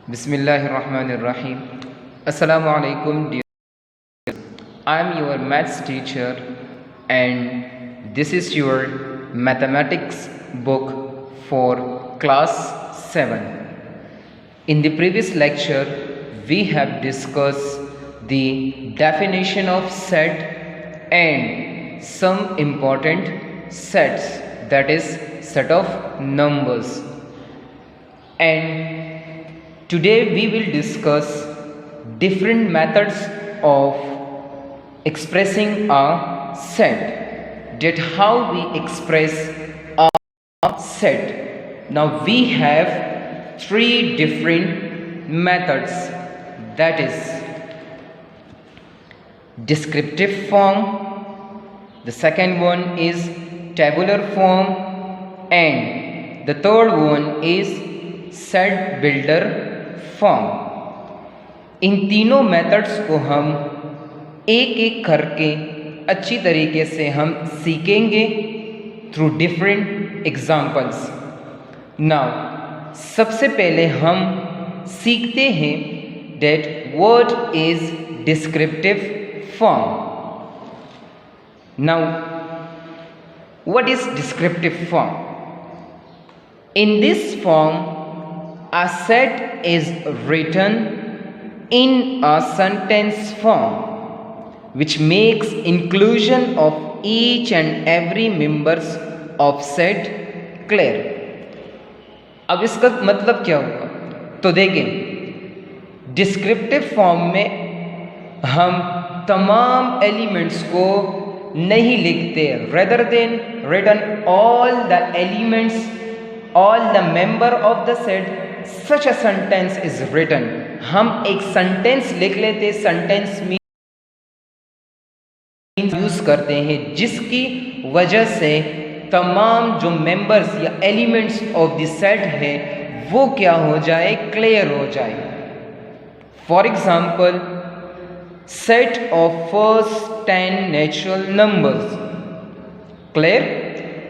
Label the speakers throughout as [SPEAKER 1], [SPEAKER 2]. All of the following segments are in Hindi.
[SPEAKER 1] Bismillahirrahmanirrahim. Assalamu alaikum dear. I am your maths teacher and this is your mathematics book for class 7. In the previous lecture we have discussed the definition of set and some important sets, that is set of numbers, and today we will discuss different methods of expressing a set, that how we express a set. Now we have three different methods, that is descriptive form, the second one is tabular form, and the third one is set builder form. इन तीनों मेथड्स को हम एक एक करके अच्छी तरीके से हम सीखेंगे थ्रू डिफरेंट एग्जाम्पल्स. नाउ सबसे पहले हम सीखते हैं that what is descriptive form. Now what is descriptive form? In this form a set is written in a sentence form which makes inclusion of each and every members of set clear. अब इसका मतलब क्या होगा? तो देखें, डिस्क्रिप्टिव फॉर्म में हम तमाम एलिमेंट्स को नहीं लिखते, rather than written all the elements, all the member of the set, such a sentence is written. हम एक सेंटेंस लिख लेते, सेंटेंस मीन्स यूज करते हैं जिसकी वजह से तमाम जो मेंबर्स या एलिमेंट्स ऑफ द सेट है वो क्या हो जाए, क्लियर हो जाए. For example, set of first 10 natural numbers. Clear?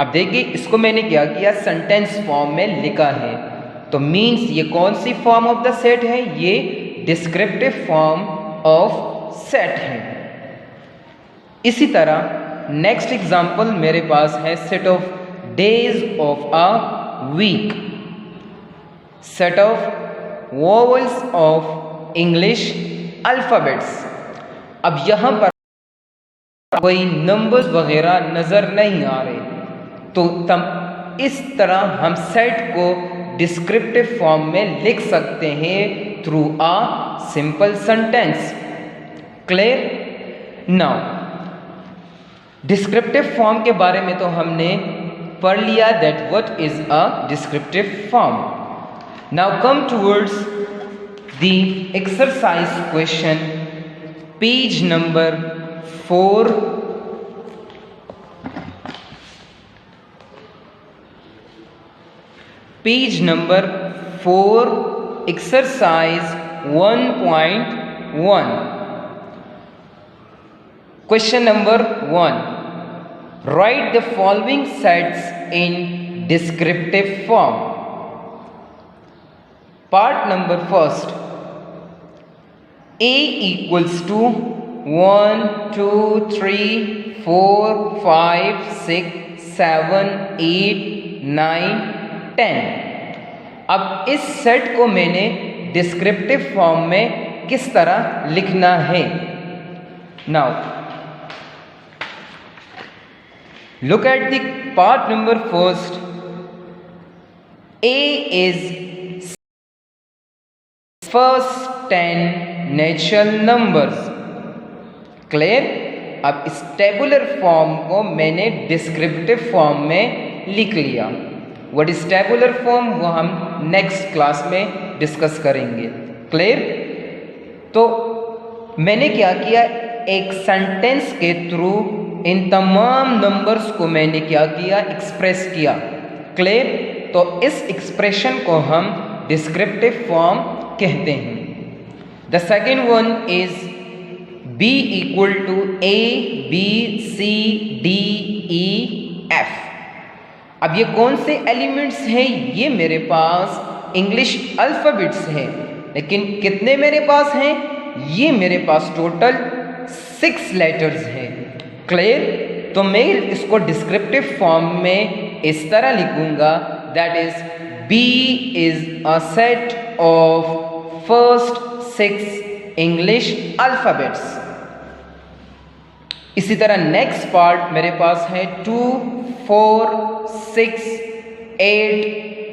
[SPEAKER 1] अब देखिए, इसको मैंने क्या किया, सेंटेंस फॉर्म में लिखा है, तो मीन्स ये कौन सी फॉर्म ऑफ द सेट है? ये डिस्क्रिप्टिव फॉर्म ऑफ सेट है. इसी तरह नेक्स्ट एग्जांपल मेरे पास है set of days of a week, set of vowels of English alphabets. अब यहां पर कोई नंबर्स वगैरह नजर नहीं आ रहे, तो इस तरह हम सेट को डिस्क्रिप्टिव फॉर्म में लिख सकते हैं through a simple sentence. Clear? Now descriptive form के बारे में तो हमने पढ़ लिया that what is a descriptive form. Now come towards the exercise question, page number 4. Page number 4, exercise 1.1. Question number 1. Write the following sets in descriptive form. Part number 1. A equals to 1, 2, 3, 4, 5, 6, 7, 8, 9, 10. अब इस सेट को मैंने डिस्क्रिप्टिव फॉर्म में किस तरह लिखना है? Now look at the part number 1. A is first 10 natural numbers. Clear? अब इस टेबुलर फॉर्म को मैंने डिस्क्रिप्टिव फॉर्म में लिख लिया. व्हाट इज टेबुलर फॉर्म वो हम नेक्स्ट क्लास में डिस्कस करेंगे. क्लियर? तो मैंने क्या किया, एक सेंटेंस के थ्रू इन तमाम नंबर्स को मैंने क्या किया, एक्सप्रेस किया. क्लियर? तो इस एक्सप्रेशन को हम डिस्क्रिप्टिव फॉर्म कहते हैं. The second one is B equal to A, B, C, D, E, F. अब ये कौन से एलिमेंट्स हैं? ये मेरे पास इंग्लिश अल्फ़ाबेट्स हैं. लेकिन कितने मेरे पास हैं? ये मेरे पास टोटल 6 लेटर्स हैं। क्लियर? तो मैं इसको डिस्क्रिप्टिव फॉर्म में इस तरह लिखूंगा, that is B is a set of first 6 English alphabets। इसी तरह नेक्स्ट पार्ट मेरे पास है 2, 4, 6, 8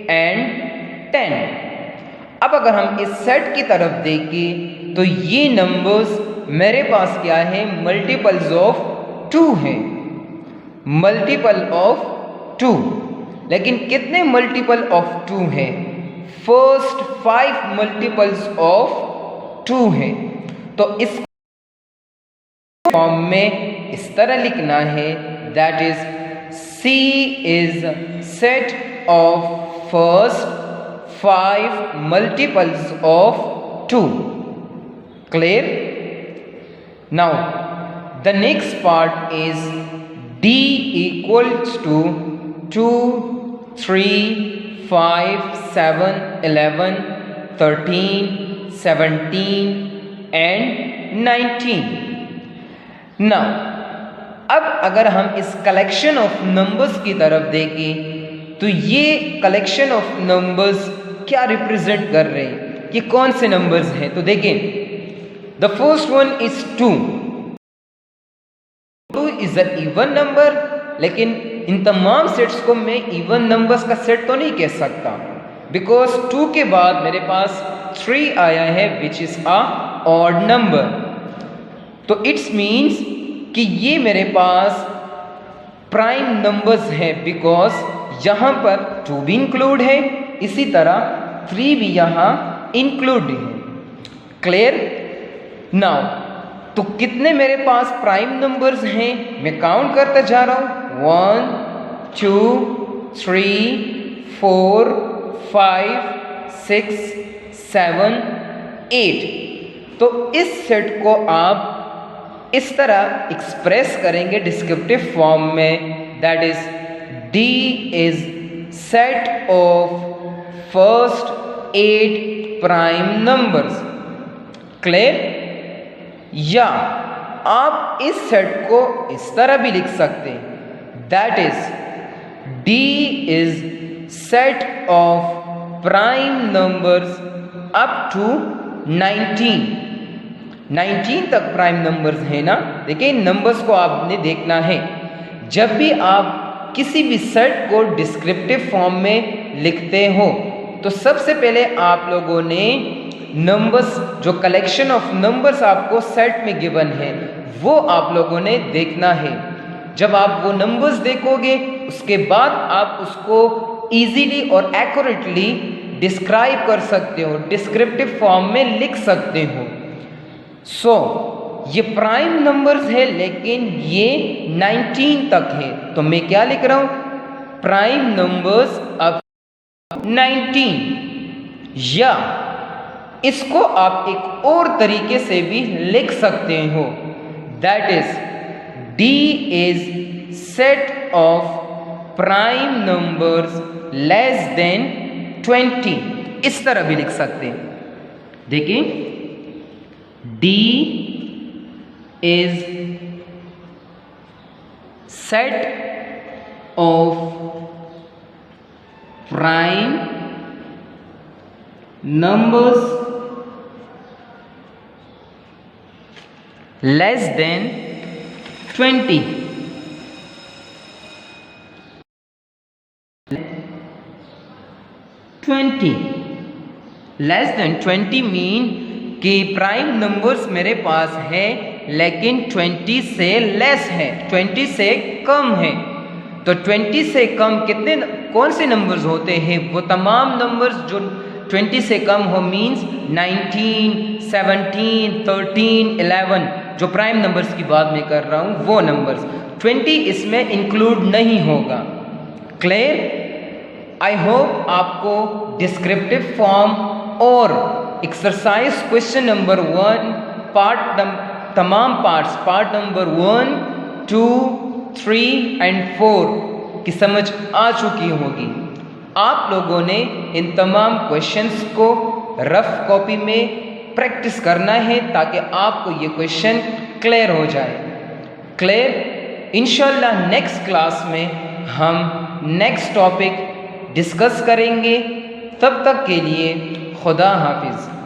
[SPEAKER 1] एंड 10। अब अगर हम इस सेट की तरफ देखें तो ये नंबर्स मेरे पास क्या है? मल्टीपल्स ऑफ 2 हैं, मल्टीपल ऑफ 2। लेकिन कितने मल्टीपल ऑफ 2 हैं? फर्स्ट 5 मल्टीपल्स ऑफ 2 हैं। तो इस फॉर्म में इस तरह लिखना है, that is C is set of first 5 multiples of 2। Clear? Now the next part is D equals to 2, 3, 5, 7, 11, 13, 17 and 19। Now अब अगर हम इस कलेक्शन ऑफ नंबर्स की तरफ देखें तो ये कलेक्शन ऑफ नंबर्स क्या रिप्रेजेंट कर रहे हैं? ये कौन से नंबर्स हैं? तो देखें, the first one is 2। 2 is a even number, लेकिन इन तमाम सेट्स को मैं इवन नंबर्स का सेट तो नहीं कह सकता, बिकॉज 2 के बाद मेरे पास 3 आया है which is a odd number. तो इट्स मीन्स कि ये मेरे पास प्राइम नंबर्स है, बिकॉज यहां पर 2 भी इंक्लूड है, इसी तरह 3 भी यहां इंक्लूड है। क्लियर? नाउ तो कितने मेरे पास प्राइम नंबर्स हैं? मैं काउंट करता जा रहा हूं, 1, 2, 3, 4, 5, 6, 7, 8। तो इस सेट को आप इस तरह एक्सप्रेस करेंगे डिस्क्रिप्टिव फॉर्म में, that is D is set of first 8 prime numbers। Clear? या आप इस सेट को इस तरह भी लिख सकते हैं, that is D is set of prime numbers up to 19 तक प्राइम नंबर्स है ना। देखिए, नंबर्स को आपने देखना है, जब भी आप किसी भी सेट को डिस्क्रिप्टिव फॉर्म में लिखते हो तो सबसे पहले आप लोगों ने नंबर्स, जो कलेक्शन ऑफ नंबर्स आपको सेट में गिवन है, वो आप लोगों ने देखना है। जब आप वो नंबर्स देखोगे उसके बाद आप उसको इजीली और एक्यूरेटली डिस्क्राइब कर सकते हो, डिस्क्रिप्टिव फॉर्म में लिख सकते हो। सो ये प्राइम नंबर्स है, लेकिन ये 19 तक है, तो मैं क्या लिख रहा हूं? Prime numbers up 19। या इसको आप एक और तरीके से भी लिख सकते हो, that is D is set of prime numbers less than 20। इस तरह भी लिख सकते हैं। देखिए, D is set of prime numbers less than 20। Less than 20 mean कि प्राइम नंबर्स मेरे पास है लेकिन 20 से लेस है, 20 से कम है। तो 20 से कम कितने कौन से नंबर्स होते हैं? वो तमाम नंबर्स जो 20 से कम हो, मींस 19, 17, 13, 11, जो प्राइम नंबर्स की बात मैं कर रहा हूँ वो नंबर्स। 20 इसमें इंक्लूड नहीं होगा। क्लियर? आई होप आपको डिस्क्रिप्टिव फॉर्म और एक्सरसाइज क्वेश्चन नंबर 1 तमाम पार्ट्स पार्ट नंबर 1, 2, 3 एंड 4 की समझ आ चुकी होगी। आप लोगों ने इन तमाम क्वेश्चंस को रफ कॉपी में प्रैक्टिस करना है ताकि आपको ये क्वेश्चन क्लियर हो जाए। क्लियर? इंशाल्लाह नेक्स्ट क्लास में हम नेक्स्ट टॉपिक डिस्कस करेंगे। तब तक के लिए खुदा हाफिज़।